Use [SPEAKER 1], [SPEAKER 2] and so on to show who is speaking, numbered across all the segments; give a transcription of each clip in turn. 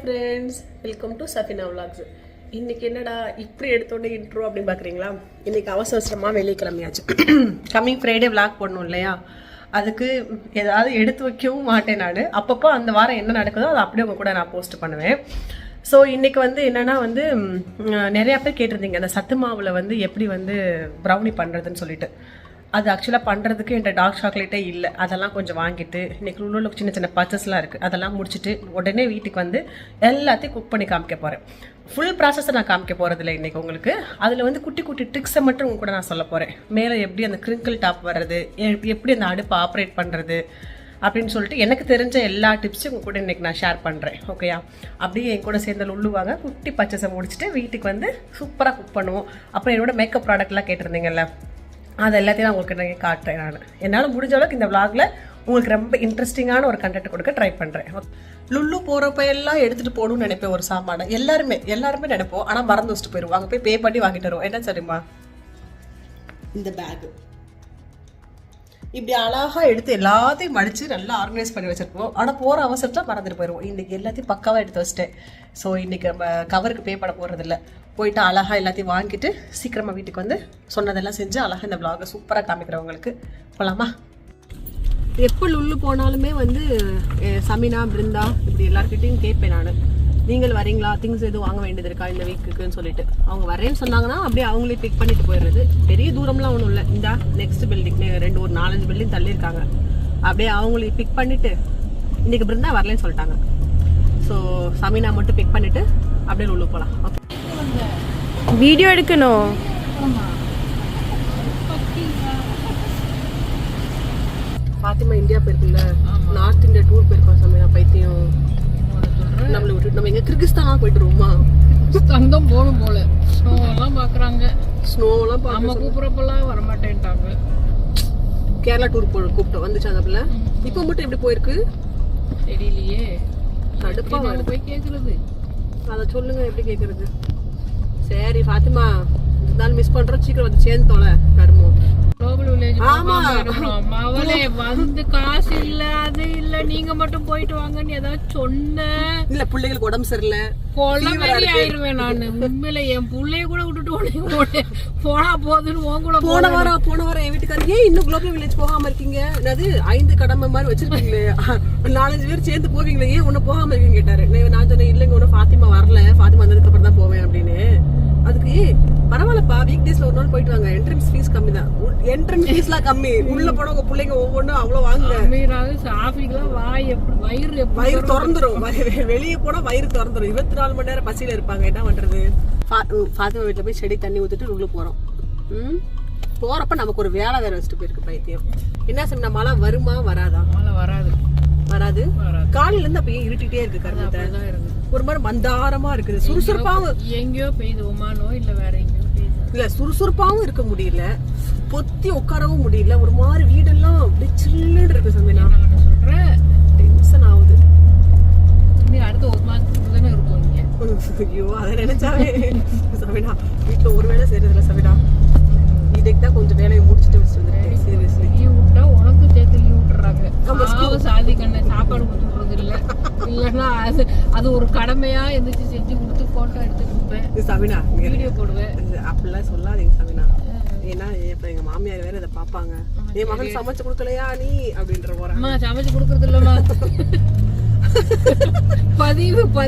[SPEAKER 1] Friends, welcome to Safina vlogs. இன்றைக்கி என்னடா இப்படி எடுத்தோடனே இன்ட்ரோ அப்படின்னு பார்க்குறீங்களா? இன்றைக்கி அவசரமாக வெளியே கிளம்பியாச்சு. கம்மிங் ஃப்ரைடே விலாக் பண்ணணும் இல்லையா? அதுக்கு ஏதாவது எடுத்து வைக்கவும் மாட்டேன் நான். அப்பப்போ அந்த வாரம் என்ன நடக்குதோ அதை அப்படியே உங்கள் கூட நான் போஸ்ட் பண்ணுவேன். ஸோ இன்றைக்கி என்னென்னா நிறையா பேர் கேட்டிருந்தீங்க அந்த சத்து மாவில் எப்படி ப்ரௌனி பண்ணுறதுன்னு சொல்லிட்டு. அது ஆக்சுவலாக பண்ணுறதுக்கு என்கிட்ட டார்க் சாக்லேட்டே இல்லை. அதெல்லாம் கொஞ்சம் வாங்கிட்டு இன்றைக்கி உள்ள சின்ன சின்ன பர்ச்சஸ்லாம் இருக்குது. அதெல்லாம் முடிச்சுட்டு உடனே வீட்டுக்கு எல்லாத்தையும் குக் பண்ணி காமிக்க போகிறேன். ஃபுல் ப்ராசஸை நான் காமிக்க போகிறதில்ல இன்றைக்கி உங்களுக்கு. அதில் குட்டி குட்டி ட்ரிக்ஸை மட்டும் உங்க கூட நான் சொல்ல போகிறேன். மேலே எப்படி அந்த கிரிங்கிள் டாப் வர்றது, எப்படி அந்த அடுப்பை ஆப்ரேட் பண்ணுறது அப்படின்னு சொல்லிட்டு எனக்கு தெரிஞ்ச எல்லா டிப்ஸையும் உங்க கூட இன்றைக்கி நான் ஷேர் பண்ணுறேன். ஓகேயா? அப்படியே என் கூட சேர்ந்து உள்ளுவாங்க. குட்டி பர்ச்சஸை முடிச்சுட்டு வீட்டுக்கு சூப்பராக குக் பண்ணுவோம். அப்புறம் என்னோட மேக்கப் ப்ராடக்ட்லாம் கேட்டிருந்தீங்கல்ல, அது எல்லாத்தையும் நான் உங்களுக்கு நான் காட்டுறேன். நான் என்னால் முடிஞ்ச அளவுக்கு இந்த விளாகில் உங்களுக்கு ரொம்ப இன்ட்ரெஸ்டிங்கான ஒரு கண்டென்ட் கொடுக்க ட்ரை பண்ணுறேன். லுல்லு போகிறப்ப எல்லாம் எடுத்துகிட்டு போகணும்னு நினைப்பேன் ஒரு சாமானை. எல்லாருமே நினைப்போம், ஆனால் மறந்து வச்சுட்டு போயிடுவோம். அங்கே போய் பே பண்ணி வாங்கிட்டு வருவோம். என்ன சரிம்மா? இந்த பேகு இப்படி அழகாக எடுத்து எல்லாத்தையும் மடித்து நல்லா ஆர்கனைஸ் பண்ணி வச்சுருப்போம். ஆனால் போகிற அவசரத்தில் மறந்துட்டு போயிடுவோம். இன்றைக்கி எல்லாத்தையும் பக்காவாக எடுத்து வச்சிட்டேன். ஸோ இன்றைக்கி நம்ம கவருக்கு பே பண்ண போகிறதில்ல. போயிட்டு அழகாக எல்லாத்தையும் வாங்கிட்டு சீக்கிரமாக வீட்டுக்கு சொன்னதெல்லாம் செஞ்சு அழகாக இந்த விளாகை சூப்பராக காமிக்கிறவங்களுக்கு போகலாமா? எப்போ லுல்லு போனாலுமே சமினா, பிருந்தா இப்படி எல்லாருக்கிட்டையும் கேட்பேன் நான், நீங்கள் வரீங்களா, திங்ஸ் எதுவும் வாங்க வேண்டியது இருக்கா இந்த வீக்குன்னு சொல்லிட்டு. அவங்க வரேன்னு சொன்னாங்கன்னா அப்படியே அவங்களே பிக் பண்ணிட்டு போயிடுறது. பெரிய தூரம்லாம் ஒன்றும் இல்லை. இந்த நெக்ஸ்ட் பில்டிங் ஒரு 4-5 பில்டிங் தள்ளியிருக்காங்க. அப்படியே அவங்களே பிக் பண்ணிவிட்டு இன்றைக்கி பிருந்தா வரலன்னு சொல்லிட்டாங்க. ஸோ சமினா மட்டும் பிக் பண்ணிவிட்டு அப்படியே லுல்லு போகலாம். ஓகே, வீடியோ எடுக்கணும். பாத்திமா இந்தியா போயிருக்குல்ல, நார்த் இந்தியா டூர் போயிருக்கோம். சமயம் பைத்தியம் நம்மளை விட்டு நம்ம எங்க கிர்கிஸ்தான் போயிட்டு வருவோமா?
[SPEAKER 2] தங்கம் போகணும் போல. ஸ்னோவெல்லாம் பாக்குறாங்க.
[SPEAKER 1] ஸ்னோவெல்லாம்
[SPEAKER 2] நம்ம கூப்பிட்றப்பெல்லாம் வரமாட்டேன்ட்டாங்க.
[SPEAKER 1] கேரளா டூர் கூப்பிட்டு வந்துச்சு அந்த பிள்ளை. இப்போ மட்டும் எப்படி போயிருக்கு
[SPEAKER 2] தெரியலையே.
[SPEAKER 1] கடுப்பா
[SPEAKER 2] போய் கேக்குறது.
[SPEAKER 1] அதை சொல்லுங்க, எப்படி கேக்குறது? சரி ஃபாத்திமா, இருந்தாலும் மிஸ் பண்றோம். சீக்கிரம் சேர்ந்தோல கருமம்.
[SPEAKER 2] குளோபல் வில்லேஜ் அவளே காசு இல்ல, அது இல்ல, நீங்க மட்டும் போயிட்டு வாங்கன்னு ஏதாவது சொன்ன
[SPEAKER 1] இல்ல. பிள்ளைகளுக்கு உடம்பு சரியில்லை,
[SPEAKER 2] கொலவெறி ஆயிருவேன் நானு. உண்மையில என் பிள்ளைய கூட விட்டுட்டு போனா போதுன்னு உன் கூட.
[SPEAKER 1] போன வாரம் என் வீட்டுக்காரர், ஏன் இன்னும் குளோபல் வில்லேஜ் போகாம இருக்கீங்க? அது 5 கடமை மாதிரி வச்சிருக்கீங்களே, 4-5 பேர் சேர்ந்து போவீங்களே, ஏன் ஒன்னும் போகாம இருக்கீங்க கேட்டாரு. நான் சொன்னேன், இல்லைங்க ஒன்னும் ஃபாத்திமா வரல, ஃபாத்திமா வந்ததுக்கு அப்புறம் தான் போவேன் அப்படின்னு. அதுக்கு பரவாயில்லப்பா, வீக் டேஸ்ல ஒரு நாள் போயிட்டு வாங்க, என்ட்ரன்ஸ் ஃபீஸ் கம்மி தான். என்ட்ரன்ஸ் ஃபீஸ்லாம் கம்மி, உள்ள போன உங்க பிள்ளைங்க ஒவ்வொன்றும் அவ்வளவு வாங்குங்க. வயிறு திறந்துரும். வெளியே போனா வயிறு திறந்துரும். 24 மணி நேரம் பசியில இருப்பாங்க. என்ன பண்றது? ஃபாத்திமா வீட்டுல போய் செடி தண்ணி ஊத்திட்டு உள்ள போறோம். போறப்ப நமக்கு ஒரு வேலை வேற வச்சுட்டு போயிருக்கு பைத்தியம். என்ன சமயம், நம்ம மழை வருமா வராதா?
[SPEAKER 2] மழை வராது.
[SPEAKER 1] காலையில இருந்து அப்பயே இருட்டிட்டே இருக்கு. கருமத்தை ஒரு மாதிரி மந்தாரமா இருக்குது. சுறுசுறுப்பாவும்
[SPEAKER 2] எங்கேயோ பெய்யுது, ஒமானோ இல்ல வேற எங்கேயோ பெய்யுது.
[SPEAKER 1] இல்ல, சுறுசுறுப்பாவும் இருக்க முடியல, பொத்தி உட்காரவும் முடியல. ஒரு மாதிரி வீடெல்லாம் அப்படியே சில்லுன்னு இருக்கு. சமீனா
[SPEAKER 2] சொல்றேன்,
[SPEAKER 1] டென்ஷன் ஆகுது.
[SPEAKER 2] அடுத்த 1 மாசத்துக்கு தானே இருக்கும் இங்க.
[SPEAKER 1] ஐயோ, அதை நினைச்சாவே சமீனா வீட்டுல ஒரு வேலை செய்யறதுல. சமீனா இதுக்கு தான் கொஞ்சம் வேலையை முடிச்சுட்டு வச்சிருந்தேன். சீரியஸ்லி
[SPEAKER 2] லீவ் விட்டா உனக்கு சேர்த்து லீவ் விட்டுறாங்க. சாதி கண்ண சாப்பாடு கொடுத்துறது இல்ல, இல்லன்னா அது ஒரு கடமையா எந்திரிச்சு செஞ்சு கொடுத்து போட்டோ எடுத்து கொடுப்பேன்.
[SPEAKER 1] சமீனா
[SPEAKER 2] வீடியோ போடுவேன்.
[SPEAKER 1] அப்படிலாம் சொல்லாதீங்க சமீனா. ஏன்னா இப்ப எங்க மாமியார் வேற இதை பாப்பாங்க. என் மகன் சமைச்சு கொடுக்கலையா நீ அப்படின்ற போற.
[SPEAKER 2] அம்மா சமைச்சு கொடுக்கறது இல்லம்மா. பதிவு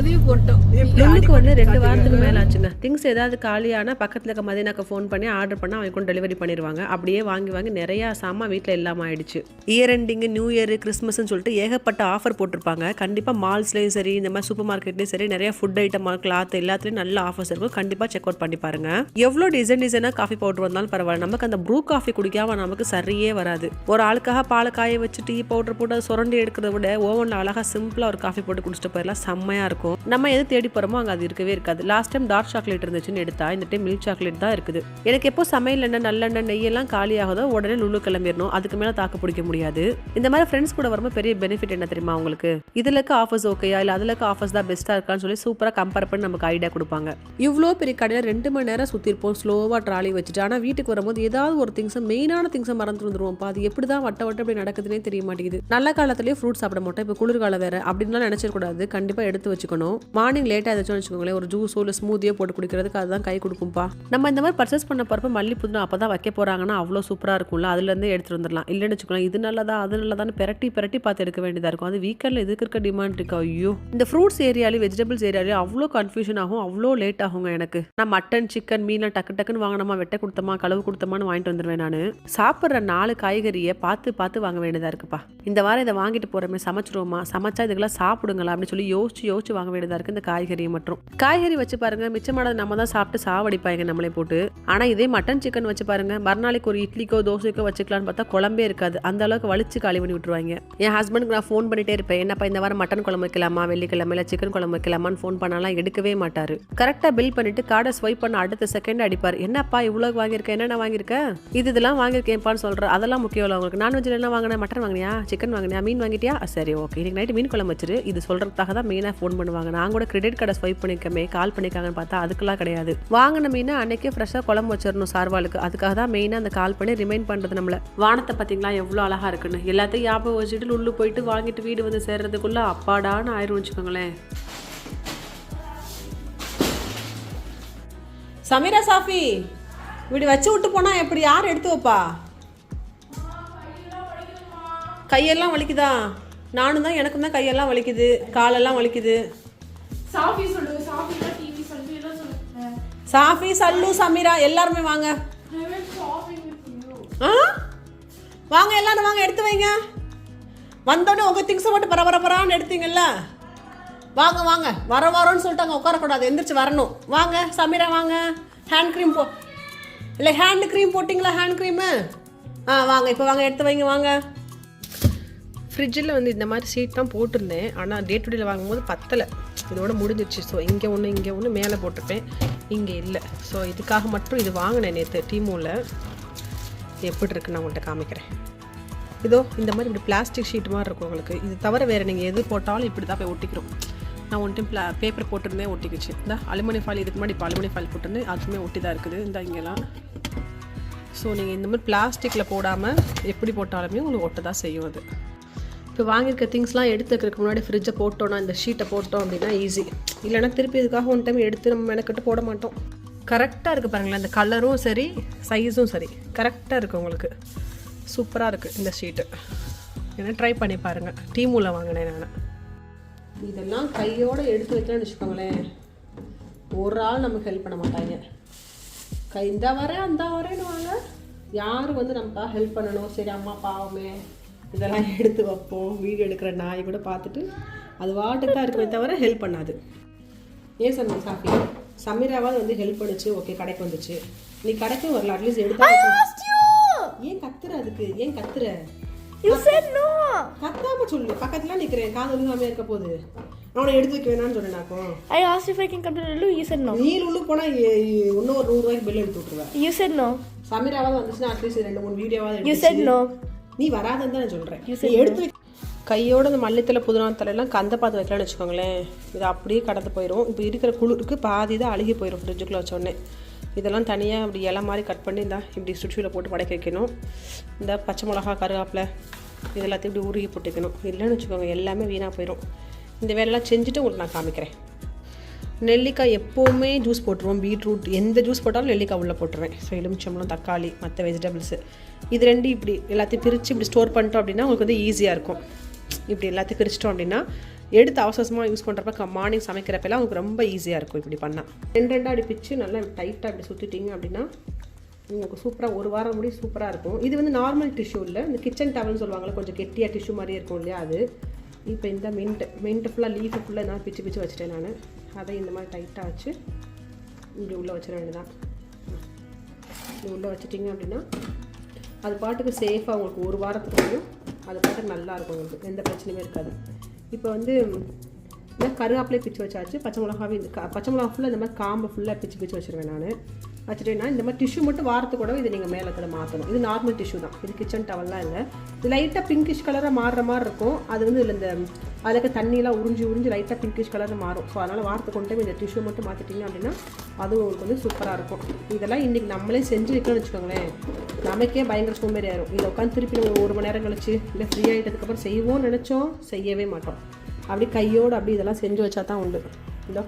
[SPEAKER 2] போட்டோம்.
[SPEAKER 1] எனக்கு 2 வாரத்துக்கு மேல ஆச்சுங்க. திங்ஸ் ஏதாவது காலியானா பக்கத்துல இருக்க மதினாக்கு ஃபோன் பண்ணி ஆர்டர் பண்ணா அவங்க கொண்டு டெலிவரி பண்ணிடுவாங்க. அப்படியே வாங்கி நிறைய சாமான் வீட்டில் இல்லாம ஆயிடுச்சு. இயர் எண்டிங், நியூ இயர், கிறிஸ்மஸ்ன்னு சொல்லிட்டு ஏகப்பட்ட ஆஃபர் போட்டிருப்பாங்க. கண்டிப்பா மால்ஸ்லயும் சரி, இந்த மாதிரி சூப்பர் மார்க்கெட்லயும் சரி, நிறைய ஃபுட் ஐட்டம், கிளாத் எல்லாத்துலயும் நல்ல ஆஃபர்ஸ் இருக்கும். கண்டிப்பா செக் அவுட் பண்ணி பாருங்க. எவ்வளவு டிசைனா காஃபி பவுடர் வந்தாலும் பரவாயில்ல, நமக்கு அந்த ப்ரூ காஃபி குடிக்காம நமக்கு சரியே வராது. ஒரு ஆளுக்காக பாலை காய வச்சு டீ பவுடர் போட்டு அதை சுரண்டி எடுக்கிறத விட ஓவன்ல அழகா சிம்பிளா ஒரு காஃபி போட்டு குடிச்சிட்டு போயிடலாம். செம்மையா இருக்கும். நம்ம எது தேடி போறோமோ அங்க அது இருக்கவே இருக்காது. லாஸ்ட் டைம் டார்க் சாக்லேட் இருந்துச்சுன்னு எடுத்தா இந்த டைம் மில்க் சாக்லேட் தான் இருக்குது. எனக்கு எப்போ சமையல் எண்ணெய், நல்லெண்ணெய், நெய்யெல்லாம் காலி ஆகுதோ உடனே லுல்லு கிளம்பிடணும். அதுக்கு மேல தாக்கு பிடிக்க முடியாது. இந்த மாதிரி ஃப்ரெண்ட்ஸ் கூட வரும்போது பெரிய பெனிஃபிட் என்ன தெரியுமா உங்களுக்கு? இதுல இருக்க ஆஃபர்ஸ் ஓகேயா இல்ல அதுல இருக்க ஆஃபர்ஸ் தான் பெஸ்டா இருக்கான்னு சொல்லி சூப்பரா கம்பேர் பண்ணி நமக்கு ஐடியா கொடுப்பாங்க. இவ்வளோ பெரிய கடையில 2 மணி நேரம் சுத்தி இருப்போம் ஸ்லோவா ட்ராலி வச்சுட்டு. ஆனா வீட்டுக்கு வரும்போது ஏதாவது ஒரு திங்ஸ், மெயினான திங்ஸை மறந்து வந்துருவோம். அது எப்படிதான் வட்ட அப்படி நடக்குதுன்னே தெரிய மாட்டேங்குது. நல்ல காலத்திலேயே ஃப்ரூட் சாப்பிட மாட்டோம். இப்போ குளிர்காலம் வேற. அப்படின்லாம் நினச்சிடக்கூடாது. கண்டிப்பாக எடுத்து வச்சுக்கணும். மார்னிங் லேட்டாக ஆயிடுச்சுன்னு வச்சுக்கோங்களேன், ஒரு ஜூஸோ இல்லை ஸ்மூத்தியோ போட்டு குடிக்கிறதுக்கு அதுதான் கை கொடுக்கும்ப்பா. நம்ம இந்த மாதிரி பர்ச்சேஸ் பண்ண போகிறப்ப மல்லி புதினா அப்போ தான் வைக்க போகிறாங்கன்னா அவ்வளோ சூப்பராக இருக்கும்ல, அதுலேருந்து எடுத்துகிட்டு வந்துடலாம். இல்லைன்னு வச்சுக்கோங்களேன், இது நல்லதா அது நல்லதான்னு பெரட்டி பார்த்து எடுக்க வேண்டியதாக இருக்கும். அது வீக்கெண்டில் இதுக்கு இருக்க டிமாண்ட் இருக்கா? ஐயோ, இந்த ஃப்ரூட்ஸ் ஏரியாலையும் வெஜிடபிள்ஸ் ஏரியாலையும் அவ்வளோ கன்ஃபியூஷன் ஆகும், அவ்வளோ லேட் ஆகுங்க எனக்கு. நான் மட்டன் சிக்கன் மீன்லாம் டக்குன்னு வாங்கினோமா, வெட்ட கொடுத்தோமா, கழுவு கொடுத்தோமான்னு வாங்கிட்டு வந்துடுவேன். நான் சாப்பிட்ற 4 காய்கறியை பார்த்து வாங்க வேண்டியதாக இருக்குப்பா. இந்த வாரம் இதை வாங்கிட்டு போகிறோமே, சமைச்சிருவோமா, சமைச்சா இதுக்கெல்லாம் சாப்பிடுங்களா அப்படின்னு சொல்லி யோசிச்சு வாங்க வேண்டியதாக இருக்குது. இந்த காய்கறியை மற்றும் காய்கறி வச்சு பாருங்க, மிச்சமானது நம்ம தான் சாப்பிட்டு சாவடிப்பாங்க நம்மளே போட்டு. ஆனால் இதே மட்டன் சிக்கன் வச்சு பாருங்க, மறுநாளைக்கு ஒரு இட்லிக்கோ தோசைக்கோ வச்சுக்கலான்னு பார்த்தா குழம்பே இருக்காது, அந்த அளவுக்கு வலிச்சு காலி பண்ணி விட்டுருவாங்க. என் ஹஸ்பண்டுக்கு நான் ஃபோன் பண்ணிட்டே இருப்பேன், என்னப்பா இந்த வாரம் மட்டன் குழம்பு வைக்கலாமா, வெள்ளிக்கிழமையில சிக்கன் குழம்பு வைக்கலாமான்னு ஃபோன் பண்ணாலாம் எடுக்கவே மாட்டாரு. கரெக்டாக பில் பண்ணிட்டு கார்டை ஸ்வைப் பண்ண அடுத்த செகண்ட் அடிப்பார். என்னப்பா இவ்வளோ வாங்கியிருக்கேன், என்னென்ன வாங்கியிருக்கேன், இதெல்லாம் வாங்கியிருக்கேன்ப்பான்னு சொல்கிறேன். அதெல்லாம் முக்கியம் இல்லை உங்களுக்கு. நான்வெஜ்ல என்ன வாங்கினேன், மட்டன் வாங்கினியா, சிக்கன் வாங்கினியா, மீன் வாங்கிட்டியா, சரி ஓகே இன்னைக்கு நைட்டு மீன் குழம்பு வச்சிரு, இது சொல்கிறதுக்காக தான் மெயினாக ஃபோன் பண்ணுவாங்க. நான் கூட கிரெடிட் கார்டை ஸ்வைப் பண்ணிக்கமே கால் பண்ணிக்காங்கன்னு பார்த்தா அதுக்கெல்லாம் கிடையாது. வாங்கின மீனை அன்னைக்கே ஃப்ரெஷ்ஷாக குழம்பு வச்சிடணும் சார்வாளுக்கு, அதுக்காக தான் மெயினாக அந்த கால் பண்ணி ரிமைண்ட் பண்ணுறது நம்மளை. வானத்தை பார்த்தீங்களா எவ்வளோ அழகாக இருக்குன்னு, எல்லாத்தையும் ஞாபகம் வச்சுட்டு உள்ளு போயிட்டு வாங்கிட்டு வீடு வந்து சேர்றதுக்குள்ளே அப்பாடான்னு ஆயிரும் வச்சுக்கோங்களேன். சமீரா சாஃபி இப்படி வச்சு விட்டு போனால் எப்படி, யார் எடுத்து வைப்பா? கையெல்லாம் வலிக்குதா? நானும் தான், எனக்கும் தான் கையெல்லாம் வலிக்குது, காலெல்லாம் வலிக்குது. சாஃபி சல்லு சமீரா எல்லாருமே வாங்க. வாங்க எல்லாரும் வாங்க, எடுத்து வைங்க. வந்தோடனே உங்கள் திங்ஸை மட்டும் பரபரப்பரான்னு எடுத்தீங்கல்ல, வாங்க வாங்க. வரோன்னு சொல்லிட்டாங்க, உட்காரக்கூடாது, எந்திரிச்சு வரணும். வாங்க சமீரா வாங்க. ஹேண்ட் க்ரீம் இல்லை ஹேண்ட் க்ரீம் போட்டிங்களா, ஹேண்ட் க்ரீமு? வாங்க இப்போ வாங்க, எடுத்து வைங்க வாங்க. ஃப்ரிட்ஜில் வந்து இந்த மாதிரி சீட் தான் போட்டிருந்தேன், ஆனால் டே டு டேல வாங்கும்போது பத்தலை, இதோட முடிஞ்சிருச்சு. ஸோ இங்கே ஒன்று மேலே போட்டிருப்பேன், இங்கே இல்லை. ஸோ இதுக்காக மட்டும் இது வாங்கினேன் நேற்று டீமோவில். எப்படி இருக்குன்னு நான் உங்கள்கிட்ட காமிக்கிறேன். இதோ இந்த மாதிரி இப்படி பிளாஸ்டிக் ஷீட் மாதிரி இருக்கும் உங்களுக்கு. இது தவிர வேறு நீங்கள் எது போட்டாலும் இப்படி தான் போய் ஒட்டிக்கிறோம். நான் ஒன் டைம் பேப்பர் போட்டிருந்தேன், ஒட்டிக்கிச்சு. இந்த அலுமினியம் ஃபாயில், இதுக்கு முன்னாடி இப்போ அலுமினியம் ஃபாயில் போட்டிருந்தேன், அதுவுமே ஒட்டி தான் இருக்குது இந்த இங்கெல்லாம். ஸோ நீங்கள் இந்த மாதிரி பிளாஸ்டிக்கில் போடாமல் எப்படி போட்டாலுமே உங்களுக்கு ஒட்ட தான் செய்யும் அது. இப்போ வாங்கியிருக்க திங்ஸ்லாம் எடுத்து வைக்கிறதுக்கு முன்னாடி ஃப்ரிட்ஜை போட்டோன்னா, இந்த ஷீட்டை போட்டோம் அப்படின்னா ஈஸி. இல்லைனா திருப்பி இதுக்காக ஒன் டைம் எடுத்து நம்ம மெனக்கிட்டு போட மாட்டோம். கரெக்டாக இருக்குது பாருங்களேன், இந்த கலரும் சரி சைஸும் சரி கரெக்டாக இருக்குது உங்களுக்கு. சூப்பராக இருக்குது இந்த ஷீட்டு. ஏன்னா ட்ரை பண்ணி பாருங்கள். டீமூவில் வாங்கினேன் நான். இதெல்லாம் கையோடு எடுத்து வைக்கலாம்னு வச்சுக்கோங்களேன், ஒரு ஆள் நமக்கு ஹெல்ப் பண்ண மாட்டாங்க. இந்த வரேன் அந்த வரேன்னு வாங்க, யாரும் வந்து நமக்காக ஹெல்ப் பண்ணணும். சரி அம்மா பாவமே இதெல்லாம் எடுத்து வைப்போம். வீடியோ எடுக்கிற நாய் கூட பார்த்துட்டு அது வாட்டுக்கு தான் இருக்குமே தவிர ஹெல்ப் பண்ணாது. ஏன் சொன்ன சாஃபி, சமீராவாவது வந்து ஹெல்ப் பண்ணிச்சு, ஓகே கடைக்கு வந்துச்சு, நீ கடைக்கும் வரல, அட்லீஸ்ட் எடுத்தா. ஏன் கத்துற, அதுக்கு ஏன் கத்துற? கத்தாம சொல்லு, பக்கத்துல நிக்கிறேன், காது ஒழுங்காம இருக்க போகுது. அவனை எடுத்து வைக்க வேணாம்னு சொன்னேனாக்கும்.
[SPEAKER 3] I asked if I can come to Lulu. You said no.
[SPEAKER 1] நீ லுல்லு போனா இன்னும் ஒரு 100 ரூபாய்க்கு பில் எடுத்து விட்டுருவேன்.
[SPEAKER 3] You said no.
[SPEAKER 1] சமீராவாவது வந்துச்சுன்னா அட்லீஸ்ட் 2-3 வீடியோவாவது எடுத்து.
[SPEAKER 3] You said no.
[SPEAKER 1] நீ வராதுன்னு தான் நான் சொல்கிறேன். நீ எடுத்து கையோட இந்த மல்லித்தலை புதினா தலையெல்லாம் கந்த பார்த்து வைக்கலாம்னு வச்சுக்கோங்களேன், இது அப்படியே கடந்து போயிடும். இப்போ இருக்கிற குளிருக்கு பாதி தான் அழுகி போயிடும் ஃப்ரிட்ஜுக்குள்ளே வச்சோடனே. இதெல்லாம் தனியாக இப்படி இலை மாதிரி கட் பண்ணி இந்த இப்படி சுற்றியில் போட்டு வடக்க வைக்கணும். இந்த பச்சை மிளகா கருவேப்பிலை இது எல்லாத்தையும் இப்படி உருகி போட்டுக்கணும். இல்லைன்னு வச்சுக்கோங்க எல்லாமே வீணாக போயிடும். இந்த வேலையெல்லாம் செஞ்சுட்டு உங்களுக்கு நான் காமிக்கிறேன். நெல்லிக்காய் எப்போவுமே ஜூஸ் போட்டுருவோம், பீட்ரூட் எந்த ஜூஸ் போட்டாலும் நெல்லிக்காய் உள்ளே போட்டுருவேன். ஸோ எலுமிச்சம்பழம் தக்காளி மற்ற வெஜிடபிள்ஸு இது ரெண்டு இப்படி எல்லாத்தையும் பிரித்து இப்படி ஸ்டோர் பண்ணிட்டோம் அப்படின்னா உங்களுக்கு வந்து ஈஸியாக இருக்கும். இப்படி எல்லாத்தையும் பிரிச்சிட்டோம் அப்படின்னா எடுத்து அவசரமாக யூஸ் பண்ணுறப்ப மார்னிங் சமைக்கிறப்பெல்லாம் உங்களுக்கு ரொம்ப ஈஸியாக இருக்கும். இப்படி பண்ணால் 2 அப்படி பிச்சு நல்லா டைட்டாக இப்படி சுற்றிட்டிங்க அப்படின்னா உங்களுக்கு சூப்பராக ஒரு வாரம் முடி சூப்பராக இருக்கும். இது வந்து நார்மல் டிஷ்யூ இல்லை, இந்த கிச்சன் டவல்னு சொல்லுவாங்கள்ல, கொஞ்சம் கெட்டியாக டிஷ்யூ மாதிரி இருக்கும் இல்லையா அது. இப்போ இந்த மின்ட்டு ஃபுல்லாக லீஃபு ஃபுல்லாக நான் பிச்சு வச்சுட்டேன் நான். அதை இந்த மாதிரி டைட்டாக வச்சு இப்படி உள்ளே வச்சிட வேண்டியதான். இப்படி உள்ளே வச்சுட்டிங்க அப்படின்னா அது பாட்டுக்கு சேஃபாக உங்களுக்கு ஒரு வாரத்துக்கு வரையும் அது பாட்டுக்கு நல்லாயிருக்கும், உங்களுக்கு எந்த பிரச்சனையுமே இருக்காது. இப்போ வந்து இந்த கருவேப்பிலையை பிச்சு வச்சாச்சு, பச்சை மிளகாவே இந்த பச்சை மிளகா ஃபுல்லாக இந்த மாதிரி காம்பை ஃபுல்லாக பிச்சு வச்சுருவேன் நான். வச்சுட்டேன்னா இந்த மாதிரி டிஷ்யூ மட்டும் வாரத்துக்கூட இதை நீங்கள் மேலே கூட மாற்றணும். இது நார்மல் டிஷ்யூ தான், இது கிச்சன் டவல்லாம் இல்லை. இது லைட்டாக பிங்கிஷ் கலராக மாறுற மாதிரி இருக்கும். அது வந்து இதில் இந்த அதுக்கு தண்ணியெலாம் உறிஞ்சி லைட்டாக பிங்கிஷ் கலரில் மாறும். ஸோ அதனால் வாரத்துக்கு கொண்டு இந்த டிஷ்யூ மட்டும் மாற்றிட்டிங்க அப்படின்னா அதுவும் உங்களுக்கு வந்து சூப்பராக இருக்கும். இதெல்லாம் இன்றைக்கி நம்மளே செஞ்சு வைக்கணும்னு வச்சுக்கோங்களேன், நமக்கே பயங்கர சோம்பேறி ஆயிரும். இதை உட்காந்து திருப்பி நம்ம 1 மணி நேரம் கழிச்சு இல்லை ஃப்ரீ ஆகிட்டதுக்கப்புறம் செய்வோம்னு நினச்சோம், செய்யவே மாட்டோம். அப்படி கையோடு அப்படி இதெல்லாம் செஞ்சு வச்சா தான் உண்டு. இதோ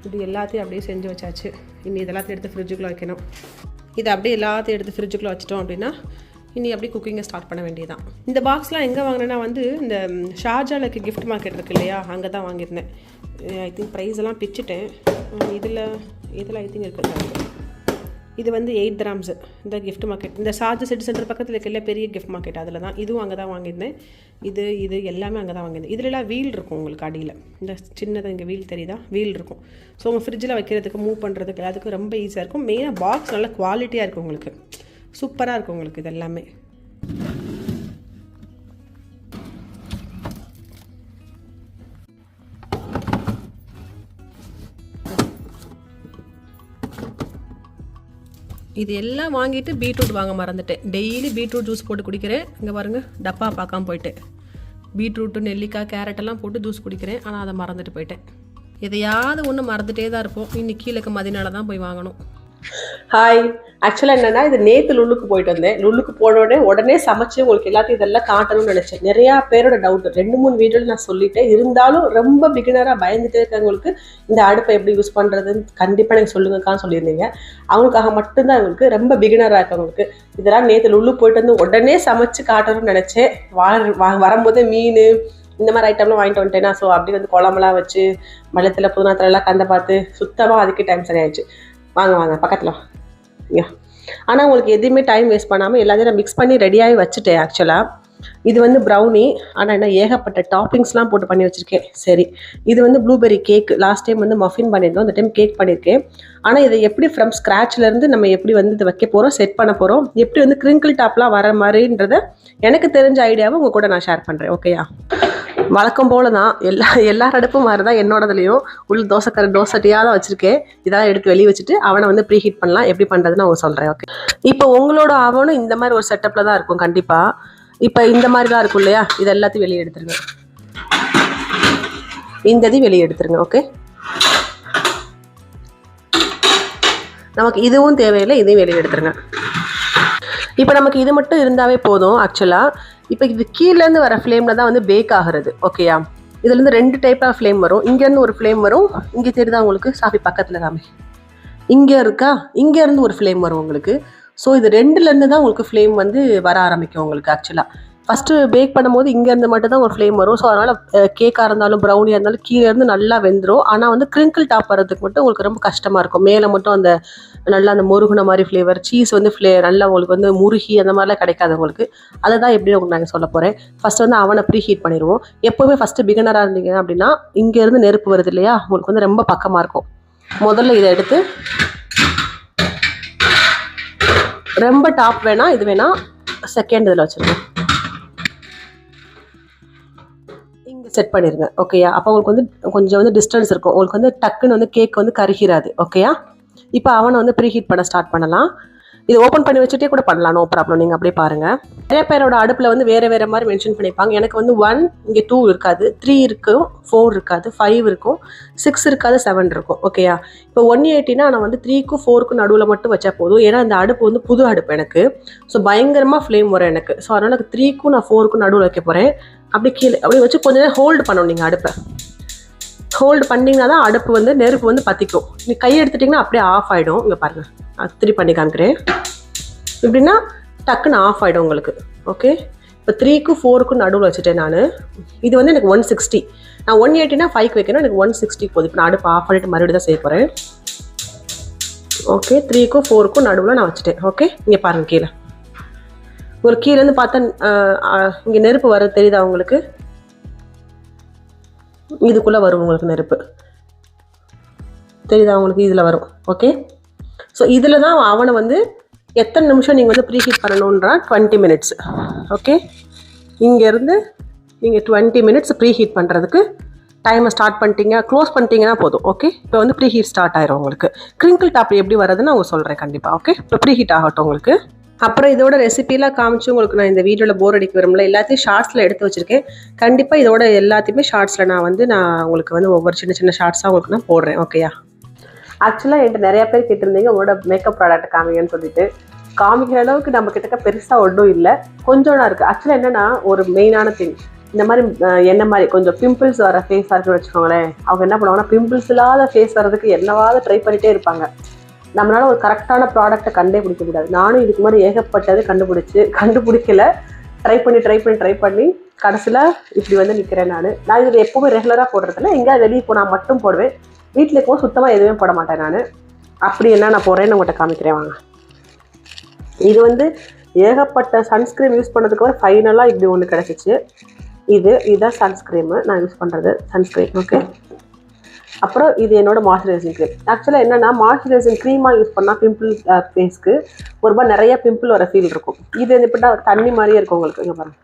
[SPEAKER 1] இப்படி எல்லாத்தையும் அப்படியே செஞ்சு வச்சாச்சு. இனி இதெல்லாத்தையும் எடுத்து ஃப்ரிட்ஜுக்குள்ளே வைக்கணும். இதை அப்படியே எல்லாத்தையும் எடுத்து ஃப்ரிட்ஜுக்குள்ளே வச்சிட்டோம் அப்படின்னா இனி அப்படியே குக்கிங்கை ஸ்டார்ட் பண்ண வேண்டியதான். இந்த பாக்ஸ்லாம் எங்கே வாங்கினேன்னா வந்து இந்த ஷார்ஜாலுக்கு கிஃப்ட் மார்க்கெட் இருக்குது இல்லையா, அங்கே தான் வாங்கியிருந்தேன். ஐ திங்க் ப்ரைஸ் எல்லாம் பிச்சுட்டேன். இதில் ஐ திங்க் இருக்குது. இது வந்து 8 dirhams இந்த கிஃப்ட் மார்க்கெட். இந்த ஷார்ஜா சிட்டி சென்டர் பக்கத்தில் இருக்க பெரிய கிஃப்ட் மார்க்கெட் அதில் தான். இதுவும் அங்கே தான் வாங்கியிருந்தேன். இது எல்லாமே அங்கே தான் வாங்கியிருந்தேன். இதிலலாம் வீல் இருக்கும் உங்களுக்கு அடியில். இந்த சின்னதாக இங்கே வீல் தெரியுதா, வீல் இருக்கும். ஸோ உங்கள் ஃப்ரிட்ஜில் வைக்கிறதுக்கு மூவ் பண்ணுறதுக்கு எல்லாத்துக்கும் ரொம்ப ஈஸியாக இருக்கும். மெயினாக பாக்ஸ் நல்லா குவாலிட்டியாக இருக்கும் உங்களுக்கு, சூப்பராக இருக்கும் உங்களுக்கு இது எல்லாமே. இது எல்லாம் வாங்கிட்டு பீட்ரூட் வாங்க மறந்துட்டேன். டெய்லி பீட்ரூட் ஜூஸ் போட்டு குடிக்கிறேன். இங்கே பாருங்கள், டப்பா பார்க்காம போயிட்டேன். பீட்ரூட்டு, நெல்லிக்காய், கேரட்டெல்லாம் போட்டு ஜூஸ் குடிக்கிறேன். ஆனால் அதை மறந்துட்டு போயிட்டேன். எதையாவது ஒன்று மறந்துட்டே தான் இருப்போம். இன்னைக்கு கீழே மதினால தான் போய் வாங்கணும். ஹாய், ஆக்சுவலாக என்னென்னா இது நேற்று லுல்லுக்கு போயிட்டு வந்தேன். லுல்லுக்கு போனோடனே உடனே சமைச்சு உங்களுக்கு எல்லாத்தையும் இதெல்லாம் காட்டணும்னு நினச்சேன். நிறையா பேரோட டவுட் 2-3 வீடியோவில் நான் சொல்லிட்டேன். இருந்தாலும் ரொம்ப பிகினராக பயந்துட்டே இருக்கவங்களுக்கு இந்த அடுப்பை எப்படி யூஸ் பண்ணுறதுன்னு கண்டிப்பாக நீங்கள் சொல்லுங்கக்கான்னு சொல்லியிருந்தீங்க. அவங்களுக்காக மட்டும்தான் இவங்களுக்கு ரொம்ப பிகினராக இருக்கவங்களுக்கு இதெல்லாம் நேற்று லுல்லு போயிட்டு வந்து உடனே சமைச்சு காட்டணும்னு நினச்சேன். வரும்போதே மீன் இந்த மாதிரி ஐட்டம்லாம் வாங்கிட்டு வந்துட்டேன்னா, ஸோ அப்படி வந்து குழம்புலாம் வச்சு மல்லத்தில் புதினாத்தலாம் கந்த பார்த்து சுத்தமாக அதுக்கு டைம் சரியாயிடுச்சு. வாங்க பக்கத்தில் ஐயா. ஆனால் உங்களுக்கு எதுவுமே டைம் வேஸ்ட் பண்ணாமல் எல்லாத்தையும் நான் மிக்ஸ் பண்ணி ரெடியாகி வச்சுட்டேன். ஆக்சுவலாக இது வந்து ப்ரௌனி. ஆனால் என்ன ஏகப்பட்ட டாப்பிங்ஸ்லாம் போட்டு பண்ணி வச்சுருக்கேன். சரி, இது வந்து ப்ளூபெர்ரி கேக். லாஸ்ட் டைம் வந்து மஃபின் பண்ணியிருந்தோம், இந்த டைம் கேக் பண்ணியிருக்கேன். ஆனால் இதை எப்படி ஃப்ரம் ஸ்க்ராட்ச்லேருந்து நம்ம எப்படி வந்து இதை வைக்க போகிறோம், செட் பண்ண போகிறோம், எப்படி வந்து கிரிங்கிள் டாப்லாம் வர மாதிரின்றத எனக்கு தெரிஞ்ச ஐடியாவை உங்கள் கூட நான் ஷேர் பண்ணுறேன். ஓகேயா? வழக்கம் போல தான் எல்லார் அடுப்பும் மாதிரி தான் என்னோடதுலையும் உள்ள தோசைட்டியாக தான் வச்சுருக்கேன். இதெல்லாம் எடுத்து வெளியே வச்சுட்டு அவனை வந்து ப்ரீ ஹீட் பண்ணலாம். எப்படி பண்ணுறதுன்னு அவங்க சொல்கிறேன். ஓகே, இப்போ உங்களோட அவனும் இந்த மாதிரி ஒரு செட்டப்பில் தான் இருக்கும் கண்டிப்பாக. இப்போ இந்த மாதிரி தான் இருக்கும் இல்லையா, இது எல்லாத்தையும் வெளியே எடுத்துருங்க. இந்த இதையும் வெளியே எடுத்துருங்க. ஓகே, நமக்கு இதுவும் தேவையில்லை, இதையும் வெளியே எடுத்துருங்க. இப்போ நமக்கு இது மட்டும் இருந்தாவே போதும். ஆக்சுவலாக இப்போ இது கீழேருந்து வர ஃப்ளேமில் தான் வந்து பேக் ஆகிறது. ஓகேயா? இதுலேருந்து 2 டைப் ஆஃப் ஃப்ளேம் வரும். இங்கேருந்து ஒரு ஃப்ளேம் வரும். இங்கே தெரியுதா உங்களுக்கு? சாஃபி பக்கத்தில் காமி. இங்கே இருக்கா? இங்கேருந்து ஒரு ஃப்ளேம் வரும் உங்களுக்கு. ஸோ இது 2லேருந்து தான் உங்களுக்கு ஃப்ளேம் வந்து வர ஆரம்பிக்கும் உங்களுக்கு. ஆக்சுவலாக ஃபஸ்ட்டு பேக் பண்ணும்போது இங்கேருந்து மட்டும் தான் ஒரு ஃப்ளேம் வரும். ஸோ அதனால் கேக்காக இருந்தாலும் ப்ரௌனியாக இருந்தாலும் கீழேருந்து நல்லா வெந்துடும். ஆனால் வந்து கிரிங்கிள் டாப் வரதுக்கு மட்டும் உங்களுக்கு ரொம்ப கஷ்டமாக இருக்கும். மேலே மட்டும் அந்த நல்லா அந்த முருகுன மாதிரி ஃப்ளேவர், சீஸ் வந்து நல்லா உங்களுக்கு வந்து முருகி அந்த மாதிரிலாம் கிடைக்காது உங்களுக்கு. அதை தான் எப்படி உங்களுக்கு நாங்கள் சொல்ல போகிறேன். ஃபஸ்ட்டு வந்து அவனை ப்ரீ ஹீட் பண்ணிடுவோம். எப்போவுமே ஃபஸ்ட்டு பிகினராக இருந்தீங்க அப்படின்னா இங்கேருந்து நெருப்பு வருது இல்லையா, உங்களுக்கு வந்து ரொம்ப பக்கமாக இருக்கும். முதல்ல இதை எடுத்து ரொம்ப டாப் வேணாம், இது வேணாம், செகண்ட் இதில் வச்சுருங்க. இங்கே செட் பண்ணிடுங்க. ஓகேயா? அப்போ உங்களுக்கு வந்து கொஞ்சம் வந்து டிஸ்டன்ஸ் இருக்கும். உங்களுக்கு வந்து டக்குன்னு வந்து கேக் வந்து கருகிறாது. ஓகேயா? இப்போ அவனை வந்து ப்ரீ ஹீட் பண்ண ஸ்டார்ட் பண்ணலாம். இது ஓப்பன் பண்ணி வச்சுட்டே கூட பண்ணலாம், நோ ப்ராப்ளம். நீங்கள் அப்படியே பாருங்கள். நிறைய பேரோட அடுப்பில் வந்து வேறு மாதிரி மென்ஷன் பண்ணியிருப்பாங்க. எனக்கு வந்து 1 இங்கே 2 இருக்காது, 3 இருக்கும், 4 இருக்காது, 5 இருக்கும், 6 இருக்காது, 7 இருக்கும். ஓகேயா? இப்போ 180னா நான் வந்து 3க்கும் 4க்கும் நடுவில் மட்டும் வச்சா போதும். ஏன்னா இந்த அடுப்பு வந்து புது அடுப்பு எனக்கு. ஸோ பயங்கரமாக ஃப்ளேம் வரும் எனக்கு. ஸோ அதனால் எனக்கு 3க்கும் நான் 4க்கும் நடுவில் வைக்க போகிறேன். அப்படி கீழே அப்படி வச்சு கொஞ்சம் நேரம் ஹோல்டு பண்ணணும். நீங்கள் அடுப்பை ஹோல்டு பண்ணிங்கன்னா தான் அடுப்பு வந்து நெருப்பு வந்து பற்றிக்கும். நீங்கள் கை எடுத்துட்டிங்கன்னா அப்படியே ஆஃப் ஆகிடும். இங்கே பாருங்கள், நான் திருப்பி பண்ணி காமிக்கிறேன். இப்படின்னா டக்குன்னு ஆஃப் ஆகிடும் உங்களுக்கு. ஓகே, இப்போ 3க்கும் 4க்கும் நடுவில் வச்சுட்டேன் நான். இது வந்து எனக்கு 160. நான் 180னா 5க்கு வைக்கணும், எனக்கு 160 போகுது. இப்போ நான் அடுப்பு ஆஃப் பண்ணிட்டு மறுபடியும் தான் செய்ய போகிறேன். ஓகே, 3க்கும் 4க்கும் நடுவில் நான் வச்சுட்டேன். ஓகே, இங்கே பாருங்கள் கீழே உங்களுக்கு கீழேருந்து பார்த்தா இங்கே நெருப்பு வர தெரியுதா உங்களுக்கு? இதுக்குள்ளே வரும் உங்களுக்கு நெருப்பு தெரியுதா உங்களுக்கு? இதில் வரும். ஓகே, ஸோ இதில் தான் அவனை வந்து எத்தனை நிமிஷம் நீங்கள் வந்து ப்ரீ ஹீட் பண்ணணுன்றா 20 மினிட்ஸ். ஓகே, இங்கேருந்து நீங்கள் 20 மினிட்ஸ் ப்ரீ ஹீட் பண்ணுறதுக்கு டைமை ஸ்டார்ட் பண்ணிட்டீங்க, க்ளோஸ் பண்ணிட்டீங்கன்னா போதும். ஓகே, இப்போ வந்து ப்ரீ ஹீட் ஸ்டார்ட் ஆயிரும் உங்களுக்கு. கிரிங்கிள் டாப் எப்படி வரதுன்னு அவங்க சொல்கிறேன் கண்டிப்பாக. ஓகே, இப்போ ப்ரீ ஹீட் ஆகட்டும் உங்களுக்கு. அப்புறம் இதோட ரெசிபிலாம் காமிச்சு உங்களுக்கு நான் இந்த வீடியோவில் போர் அடிக்க விரும்பல. எல்லாத்தையும் ஷார்ட்ஸில் எடுத்து வச்சுருக்கேன். கண்டிப்பாக இதோட எல்லாத்தையுமே ஷார்ட்ஸில் நான் உங்களுக்கு வந்து ஒவ்வொரு சின்ன ஷார்ட்ஸாக உங்களுக்கு நான் போடுறேன். ஓகேயா? ஆக்சுவலாக என்கிட்ட நிறையா பேர் கேட்டிருந்தீங்க உங்களோட மேக்கப் ப்ராடக்ட் காமிங்கன்னு சொல்லிட்டு. காமிக்கிற அளவுக்கு நம்ம கிட்டக்க பெருசாக ஒன்றும் இல்லை, கொஞ்சம் தான் இருக்குது. ஆக்சுவலாக என்னென்னா ஒரு மெயினான திங், இந்த மாதிரி என்ன மாதிரி கொஞ்சம் பிம்பிள்ஸ் வர ஃபேஸாக இருக்குன்னு வச்சுக்கோங்களேன், அவங்க என்ன பண்ணுவாங்கன்னா பிம்பிள்ஸ் இல்லாத ஃபேஸ் வர்றதுக்கு என்னவாவது ட்ரை பண்ணிகிட்டே இருப்பாங்க. நம்மளால ஒரு கரெக்டான ப்ராடக்ட்டை கண்டுபிடிக்க முடியாது. நானும் இதுக்கு மாதிரி ஏகப்பட்டது கண்டுபிடிக்கல, ட்ரை பண்ணி கடைசியில் இப்படி வந்து நிற்கிறேன். நான் இது எப்போவுமே ரெகுலராக போடுறதில்ல, எங்கேயாவது வெளியே போனால் மட்டும் போடுவேன். வீட்டில் இருக்கும்போது சுத்தமாக எதுவுமே போட மாட்டேன். நான் அப்படி என்ன நான் போடுறேன்னு உங்கள்கிட்ட காமிக்கிறேன் வாங்க. இது வந்து ஏகப்பட்ட சன்ஸ்க்ரீம் யூஸ் பண்ணதுக்கப்புறம் ஃபைனலாக இப்படி ஒன்று கிடச்சிச்சு. இதுதான் சன்ஸ்க்ரீமு நான் யூஸ் பண்ணுறது, சன்ஸ்க்ரீம். ஓகே, அப்புறம் இது என்னோடய மாய்ஸ்சரைசிங் க்ரீம். ஆக்சுவலாக என்னென்னா மாய்ஸ்சரைசிங் க்ரீமாக யூஸ் பண்ணால் பிம்பிள் ஃபேஸ்க்கு ஒரு மாதிரி நிறைய பிம்பிள் வர ஃபீல் இருக்கும். இது எப்படின்னா தண்ணி மாதிரியே இருக்கும் உங்களுக்கு. இங்கே பாருங்கள்,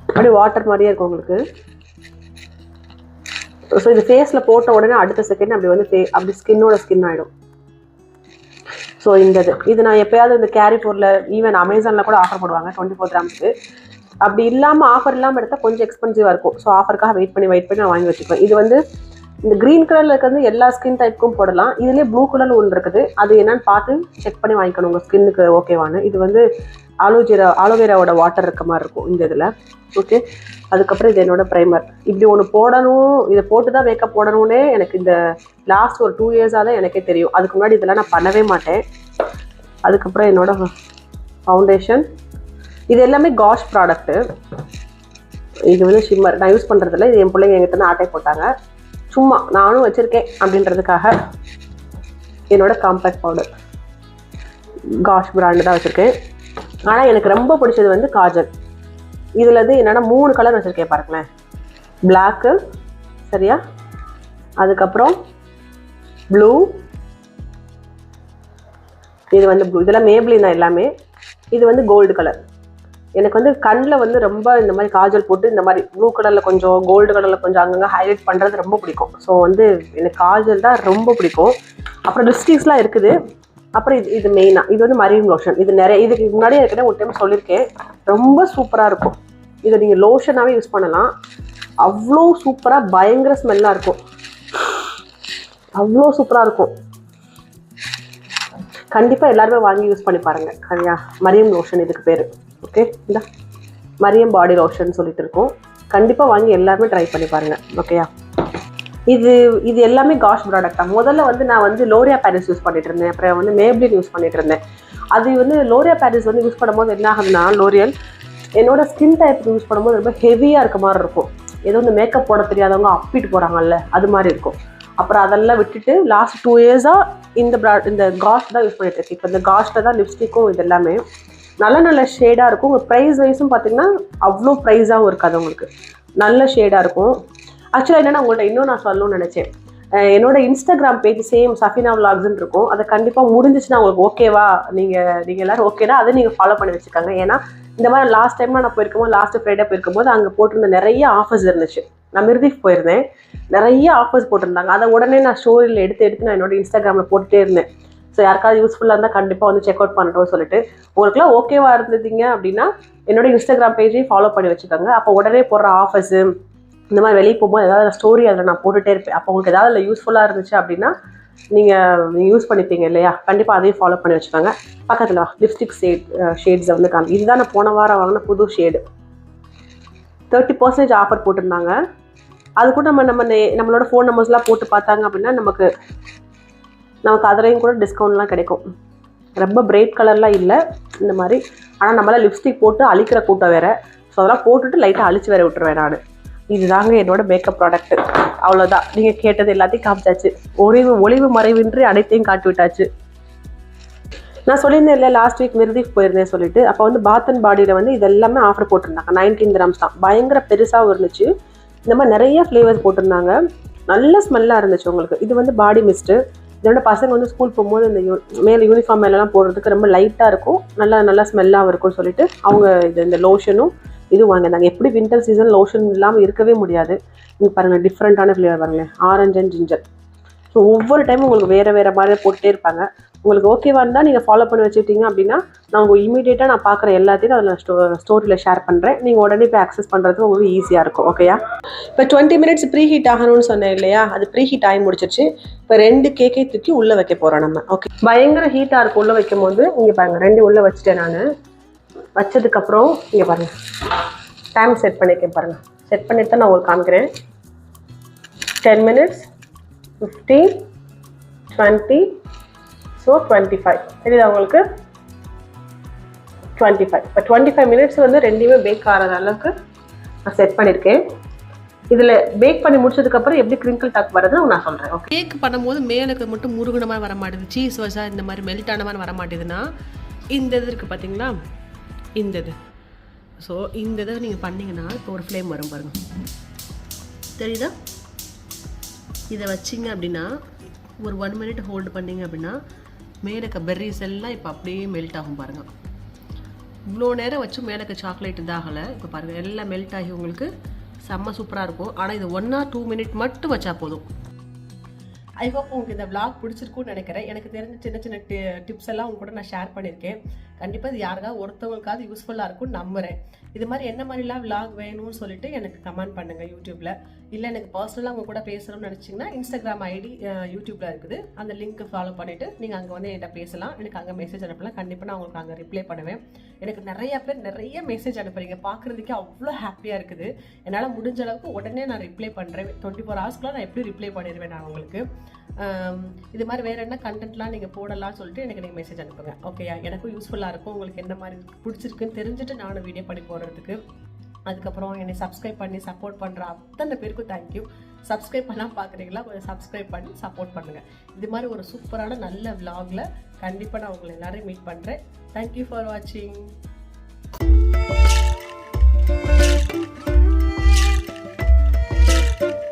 [SPEAKER 1] அப்படியே வாட்டர் மாதிரியே இருக்கும் உங்களுக்கு. ஸோ இது ஃபேஸில் போட்ட உடனே அடுத்த செகண்ட் அப்படி வந்து அப்படி ஸ்கின்னோட ஸ்கின் ஆகிடும். ஸோ இது நான் எப்போயாவது இந்த கேரிஃபோரில் ஈவன் அமேசானில் கூட ஆஃபர் போடுவாங்க 24 கிராம்ஸுக்கு. அப்படி இல்லாமல் ஆஃபர் இல்லாமல் எடுத்தால் கொஞ்சம் எக்ஸ்பென்சிவாக இருக்கும். ஸோ ஆஃபருக்காக வெயிட் பண்ணி நான் வாங்கி வச்சுக்குவேன். இது வந்து இந்த க்ரீன் கலரில் இருக்கிறது எல்லா ஸ்கின் டைப்புக்கும் போடலாம். இதுலேயே ப்ளூ கலர் ஒன்று இருக்குது, அது என்னன்னு பார்த்து செக் பண்ணி வாங்கிக்கணும் உங்கள் ஸ்கின்னுக்கு ஓகேவானு. இது வந்து ஆலோவேராவோட வாட்டர் இருக்க மாதிரி இருக்கும் இந்த இதில். ஓகே, அதுக்கப்புறம் இது என்னோட ப்ரைமர். இப்படி ஒன்று போடணும், இதை போட்டு தான் மேக்கப் போடணும்னே எனக்கு இந்த லாஸ்ட் ஒரு 2 இயர்ஸாக தான் எனக்கே தெரியும். அதுக்கு முன்னாடி இதெல்லாம் நான் பண்ணவே மாட்டேன். அதுக்கப்புறம் என்னோட ஃபவுண்டேஷன். இது எல்லாமே காஷ் ப்ராடக்ட்டு. இது வந்து ஷிம்மர் நான் யூஸ் பண்ணுறதில்ல, இது என் பிள்ளைங்க எங்கிட்ட ஆட்டை போட்டாங்க. சும்மா நானும் வச்சுருக்கேன் அப்படின்றதுக்காக என்னோட காம்பேக்ட் பவுடர் காஷ் பிராண்டு தான் வச்சுருக்கேன். ஆனால் எனக்கு ரொம்ப பிடிச்சது வந்து காஜல். இதில் வந்து என்னென்னா 3 கலர் வச்சுருக்கேன் பாருங்களேன். பிளாக்கு, சரியா, அதுக்கப்புறம் ப்ளூ, இது வந்து ப்ளூ. இதெல்லாம் மேப்ளின் தான் எல்லாமே. இது வந்து கோல்டு கலர். எனக்கு வந்து கண்ணில் வந்து ரொம்ப இந்த மாதிரி காஜல் போட்டு இந்த மாதிரி ப்ளூ கலரில் கொஞ்சம் கோல்டு கலரில் கொஞ்சம் அங்கங்கே ஹைலைட் பண்ணுறது ரொம்ப பிடிக்கும். ஸோ வந்து எனக்கு காஜல் தான் ரொம்ப பிடிக்கும். அப்புறம் லிப்ஸ்டிக்ஸ்லாம் இருக்குது. அப்புறம் இது மெயினாக இது வந்து மரீன் லோஷன். இது இதுக்கு முன்னாடியே ஏற்கனவே ஒரு டைம் சொல்லியிருக்கேன், ரொம்ப சூப்பராக இருக்கும். இதை நீங்கள் லோஷனாகவே யூஸ் பண்ணலாம். அவ்வளோ சூப்பராக பயங்கர ஸ்மெல்லாக இருக்கும், அவ்வளோ சூப்பராக இருக்கும். கண்டிப்பாக எல்லாருமே வாங்கி யூஸ் பண்ணி பாருங்கள். சரியா, மரியம் லோஷன் இதுக்கு பேர். ஓகே, இந்த மரியம் பாடி லோஷன் சொல்லிட்டு இருக்கோம். கண்டிப்பாக வாங்கி எல்லாருமே ட்ரை பண்ணி பாருங்கள். ஓகேயா, இது எல்லாமே காஷ் ப்ராடக்ட் தான். முதல்ல வந்து நான் வந்து லோரியா பாரிஸ் யூஸ் பண்ணிட்டு இருந்தேன், அப்புறம் வந்து மேப்ளின் யூஸ் பண்ணிட்டு இருந்தேன். அது வந்து லோரியா பாரிஸ் வந்து யூஸ் பண்ணும்போது என்ன ஆகுதுன்னா, லோரியல் என்னோட ஸ்கின் டைப்புக்கு யூஸ் பண்ணும்போது ரொம்ப ஹெவியாக இருக்க மாதிரி இருக்கும். ஏதோ இந்த மேக்கப் போட தெரியாதவங்க அப்பிட்டு போகிறாங்கல்ல, அது மாதிரி இருக்கும். அப்புறம் அதெல்லாம் விட்டுட்டு லாஸ்ட் 2 இயர்ஸாக இந்த காஷ் தான் யூஸ் பண்ணிட்டு இருக்கேன். இப்போ இந்த காஷ்ல தான் லிப்ஸ்டிக்கும் இது எல்லாமே நல்ல ஷேடாக இருக்கும். உங்கள் ப்ரைஸ் வைஸும் பார்த்தீங்கன்னா அவ்வளோ ப்ரைஸாகவும் இருக்காது, உங்களுக்கு நல்ல ஷேடாக இருக்கும். ஆக்சுவலாக என்னென்னா உங்கள்கிட்ட இன்னும் நான் சொல்லணும்னு நினச்சேன். என்னோட இன்ஸ்டாகிராம் பேஜ் சேம் சஃபினா விலாக்ஸ்ன்னு இருக்கும். அதை கண்டிப்பாக முடிஞ்சிச்சுன்னா உங்களுக்கு ஓகேவா, நீங்கள் எல்லோரும் ஓகேனா அதை நீங்கள் ஃபாலோ பண்ணி வச்சுக்காங்க. ஏன்னா இந்த மாதிரி லாஸ்ட் டைமாக நான் போயிருக்கும்போது, லாஸ்ட் ஃப்ரைடே போயிருக்கும்போது அங்கே போட்டிருந்த நிறைய ஆஃபர்ஸ் இருந்துச்சு. நான் மிர்திஃப் போயிருந்தேன், நிறைய ஆஃபர்ஸ் போட்டிருந்தாங்க. அதை உடனே நான் ஸ்டோரியில் எடுத்து நான் என்னோட இன்ஸ்டாகிராமில் போட்டுகிட்டே இருந்தேன். ஸோ யாருக்காவது யூஸ்ஃபுல்லாக இருந்தால் கண்டிப்பாக வந்து செக் அவுட் பண்ணட்டும் சொல்லிட்டு, உங்களுக்குலாம் ஓகேவாக இருந்ததுங்க அப்படின்னா என்னோட இன்ஸ்டாகிராம் பேஜையும் ஃபாலோ பண்ணி வச்சுக்கோங்க. அப்போ உடனே போடுற ஆஃபர்ஸு இந்த மாதிரி வெளியே போகும்போது ஏதாவது ஸ்டோரி அதில் நான் போட்டுகிட்டே இருப்பேன். அப்போ உங்களுக்கு ஏதாவது அதில் யூஸ்ஃபுல்லாக இருந்துச்சு அப்படின்னா நீங்கள் யூஸ் பண்ணிப்பீங்க இல்லையா, கண்டிப்பாக அதையும் ஃபாலோ பண்ணி வச்சுக்கோங்க. பக்கத்தில் லிப்ஸ்டிக் ஷேட்ஸை வந்து இதுதான் நான் போன வாரம் வாங்கின புது ஷேடு. 30% ஆஃபர் போட்டிருந்தாங்க. அது கூட நம்மளோட ஃபோன் நம்பர்ஸ்லாம் போட்டு பார்த்தாங்க அப்படின்னா நமக்கு அதிலையும் கூட டிஸ்கவுண்ட்லாம் கிடைக்கும். ரொம்ப பிரைட் கலர்லாம் இல்லை இந்த மாதிரி. ஆனால் நம்மளால் லிப்ஸ்டிக் போட்டு அழிக்கிற கூட்டம் வேறு. ஸோ அதெல்லாம் போட்டுட்டு லைட்டாக அழிச்சு வேறு விட்டுருவேன் நான். இதுதாங்க என்னோட மேக்கப் ப்ராடக்ட்டு. அவ்வளோதான், நீங்கள் கேட்டது எல்லாத்தையும் காமிச்சாச்சு. ஒளிவு மறைவின்றி அனைத்தையும் காட்டி விட்டாச்சு. நான் சொல்லியிருந்தேன் இல்லை லாஸ்ட் வீக் மிர்திஃப் போயிருந்தேன் சொல்லிட்டு. அப்போ வந்து பாத் அண்ட் பாடியில் வந்து இது எல்லாமே ஆஃபர் போட்டிருந்தாங்க. 19 கிராம்ஸ் தான், பயங்கர பெருசாகவும் இருந்துச்சு. இந்த மாதிரி நிறைய ஃப்ளேவர்ஸ் போட்டிருந்தாங்க, நல்ல ஸ்மெல்லாக இருந்துச்சு உங்களுக்கு. இது வந்து பாடி மிஸ்ட்டு. இதோட பசங்க வந்து ஸ்கூல் போகும்போது இந்த மேலே யூனிஃபார்ம் மேலெலாம் போடுறதுக்கு ரொம்ப லைட்டாக இருக்கும், நல்லா ஸ்மெல்லாகவும் இருக்கும்னு சொல்லிட்டு அவங்க இந்த லோஷனும் இது வாங்கியிருந்தாங்க. எப்படி வின்டர் சீசன் லோஷன் இல்லாமல் இருக்கவே முடியாது. நீங்கள் பாருங்கள், டிஃப்ரெண்ட்டான ஃப்ளேவர் பாருங்களேன், ஆரஞ்சு அண்ட் ஜிஞ்சர். ஸோ ஒவ்வொரு டைமும் உங்களுக்கு வேறு மாதிரி போட்டுகிட்டே இருப்பாங்க. உங்களுக்கு ஓகேவா இருந்தால் நீங்கள் ஃபாலோ பண்ணி வச்சுக்கிட்டீங்க அப்படின்னா நான் இமீடியட்டாக நான் பார்க்குற எல்லாத்தையும் அதில் ஸ்டோரியில் ஷேர் பண்ணுறேன். நீங்கள் உடனே போய் அக்சஸ் பண்ணுறது உங்களுக்கு ஈஸியாக இருக்கும். ஓகேயா, இப்போ 20 மினிட்ஸ் ப்ரீ ஹீட் ஆகணும்னு சொன்னேன் இல்லையா, அது ப்ரீ ஹீட் ஆகி முடிச்சிருச்சு. இப்போ 2 கேக்கை தூக்கி உள்ளே வைக்க போகிறோம் நம்ம. ஓகே, பயங்கர ஹீட்டாக இருக்கும் உள்ளே வைக்கும் போது. இங்கே பாருங்கள், 2 உள்ளே வச்சுட்டேன் நான். வச்சதுக்கப்புறம் இங்கே பாருங்கள், டைம் செட் பண்ணியிருக்கேன் பாருங்கள். செட் பண்ணிட்டு தான் நான் உங்களுக்கு காமிக்கிறேன். 10 minutes, 15, 20, ஸோ 25. தெரியுதா உங்களுக்கு? 25. இப்போ 25 minutes வந்து ரெண்டையுமே பேக் ஆகிற அளவுக்கு நான் செட் பண்ணியிருக்கேன். இதில் பேக் பண்ணி முடிச்சதுக்கப்புறம் எப்படி கிரிங்கிள் டாக் வரதுன்னு நான் சொல்கிறேன். ஓகே, பேக் பண்ணும்போது மேலுக்கு மட்டும் முருகன மாதிரி வர மாட்டேது, சீஸ் வச்சா இந்த மாதிரி மெல்ட் ஆன மாதிரி வர மாட்டேதுன்னா இந்த இது இருக்குது பார்த்தீங்களா, இந்த இது. ஸோ இந்த இதை நீங்கள் பண்ணிங்கன்னா இப்போ ஒரு ஃப்ளேம் வரும் பாருங்கள், தெரியுதா? இதை வச்சிங்க அப்படின்னா ஒரு 1 minute ஹோல்டு பண்ணிங்க அப்படின்னா மேலக்க பெர்ரிஸ் எல்லாம் இப்போ அப்படியே மெல்ட் ஆகும் பாருங்கள். இவ்வளோ நேரம் வச்சு மேலக்க சாக்லேட் இதாகலை. இப்போ பாருங்கள் எல்லாம் மெல்ட் ஆகி உங்களுக்கு செம்ம சூப்பராக இருக்கும். ஆனால் இது 1 or 2 minute மட்டும் வச்சா போதும். ஐ ஹோப் உங்களுக்கு இந்த vlog பிடிச்சிருக்குன்னு நினைக்கிறேன். எனக்கு தெரிஞ்ச சின்ன சின்ன டிப்ஸ் எல்லாம் உங்க கூட நான் ஷேர் பண்ணியிருக்கேன். கண்டிப்பாக இது யாருக்காவது ஒருத்தவங்களுக்காவது யூஸ்ஃபுல்லாக இருக்கும்னு நம்புகிறேன். இது மாதிரி என்ன மாதிரிலாம் vlog வேணும்னு சொல்லிட்டு எனக்கு கமெண்ட் பண்ணுங்கள் யூடியூப்பில். இல்லை எனக்கு பர்சனலாக உங்க கூட பேசணும்னு நினச்சிங்கன்னா இன்ஸ்டாகிராம் ஐடி யூடியூப்பில் இருக்குது, அந்த லிங்க்கை ஃபாலோ பண்ணிவிட்டு நீங்கள் அங்கே வந்து என்கிட்ட பேசலாம். எனக்கு அங்கே மெசேஜ் அனுப்பலாம். கண்டிப்பாக நான் உங்களுக்கு அங்கே ரிப்ளை பண்ணுவேன். எனக்கு நிறைய பேர் நிறைய மெசேஜ் அனுப்புறீங்க, பார்க்குறதுக்கே அவ்வளோ ஹாப்பியாக இருக்குது. என்னால் முடிஞ்ச அளவுக்கு உடனே நான் ரிப்ளை பண்ணுறேன். 24 hours நான் எப்படி ரிப்ளை பண்ணிடுவேன் நான் உங்களுக்கு. இது மாதிரி வேறு என்ன கண்டென்ட்லாம் நீங்கள் போடலாம்னு சொல்லிட்டு எனக்கு நீங்கள் மெசேஜ் அனுப்புங்க. ஓகேயா? எனக்கும் யூஸ்ஃபுல்லாக இருக்கும். உங்களுக்கு என்ன மாதிரி பிடிச்சிருக்குன்னு தெரிஞ்சுட்டு நானும் வீடியோ பண்ணி போடுறதுக்கு. அதுக்கப்புறம் என்னை சப்ஸ்கிரைப் பண்ணி சப்போர்ட் பண்ணுற அத்தனை பேருக்கும் தேங்க்யூ. சப்ஸ்கிரைப் பண்ணால் பார்க்குறீங்களா? கொஞ்சம் சப்ஸ்கிரைப் பண்ணி சப்போர்ட் பண்ணுங்கள். இது மாதிரி ஒரு சூப்பரான நல்ல vlogல கண்டிப்பாக நான் உங்களை எல்லாரையும் மீட் பண்ணுறேன். தேங்க்யூ ஃபார் வாட்சிங்.